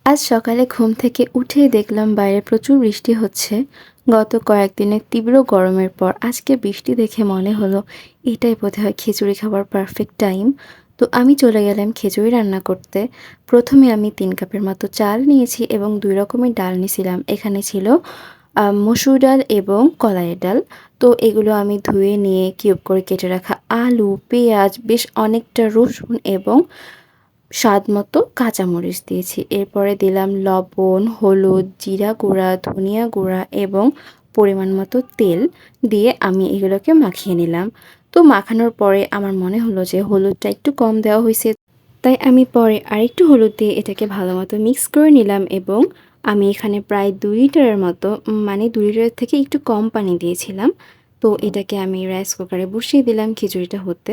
আজ সকালে ঘুম থেকে উঠেই দেখলাম বাইরে প্রচুর বৃষ্টি হচ্ছে। গত কয়েকদিনের তীব্র গরমের পর আজকে বৃষ্টি দেখে মনে হলো এটাই বোধহয় খিচুড়ি খাবার পারফেক্ট টাইম। তো আমি চলে গেলাম খিচুড়ি রান্না করতে। প্রথমে আমি ৩ কাপের মতো চাল নিয়েছি এবং ২ রকমের ডাল নিয়েছিলাম। এখানে ছিল মসুর ডাল এবং কলাইয়ের ডাল। তো এগুলো আমি ধুয়ে নিয়ে কিউব করে কেটে রাখা আলু, পেঁয়াজ, বেশ অনেকটা রসুন এবং স্বাদমতো কাঁচামরিচ দিয়েছি। এরপরে দিলাম লবণ, হলুদ, জিরা গুঁড়া, ধনিয়া গুঁড়া এবং পরিমাণ মতো তেল দিয়ে আমি এগুলোকে মাখিয়ে নিলাম। তো মাখানোর পরে আমার মনে হলো যে হলুদটা একটু কম দেওয়া হইছে। তাই আমি পরে আরেকটু হলুদ দিয়ে এটাকে ভালোমতো মিক্স করে নিলাম এবং আমি এখানে প্রায় ২ লিটারের মতো মানে ২ লিটারের থেকে একটু কম পানি দিয়েছিলাম। তো এটাকে আমি রাইস কুকারে বসিয়ে দিলাম খিচুড়িটা হতে।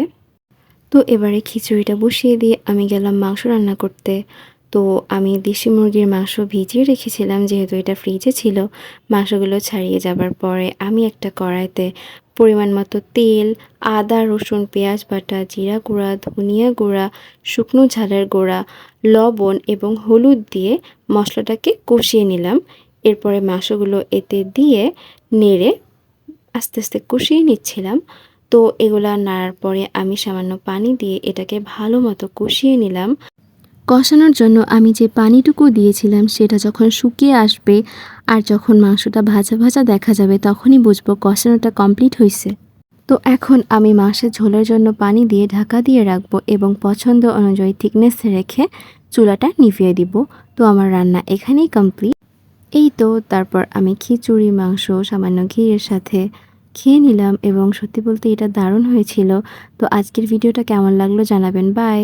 তো এবারে খিচুড়িটা বসিয়ে দিয়ে আমি গেলাম মাংস রান্না করতে। তো আমি দেশি মুরগির মাংস ভিজিয়ে রেখেছিলাম যেহেতু এটা ফ্রিজে ছিল। মাংসগুলো ছাড়িয়ে যাবার পরে আমি একটা কড়াইতে পরিমাণ মতো তেল, আদা, রসুন, পেঁয়াজ বাটা, জিরা গুঁড়া, ধনিয়া গুঁড়া, শুকনো ঝালের গুঁড়া, লবণ এবং হলুদ দিয়ে মশলাটাকে কষিয়ে নিলাম। এরপরে মাংসগুলো এতে দিয়ে নেড়ে আস্তে আস্তে কষিয়ে নিচ্ছিলাম। তো এগুলা নাড়ার পরে আমি সামান্য পানি দিয়ে এটাকে ভালো মতো কষিয়ে নিলাম। কষানোর জন্য আমি যে পানিটুকু দিয়েছিলাম সেটা যখন শুকিয়ে আসবে আর যখন মাংসটা ভাজা ভাজা দেখা যাবে তখনই বুঝবো কষানোটা কমপ্লিট হয়েছে। তো এখন আমি মাংসের ঝোলের জন্য পানি দিয়ে ঢাকা দিয়ে রাখবো এবং পছন্দ অনুযায়ী থিকনেস রেখে চুলাটা নিভিয়ে দিব। তো আমার রান্না এখানেই কমপ্লিট। এই তো তারপর আমি খিচুড়ি, মাংস সামান্য ঘিয়ের সাথে খেয়ে নিলাম এবং সত্যি বলতে এটা দারুণ হয়েছিল। তো আজকের ভিডিওটা কেমন লাগলো জানাবেন। বাই।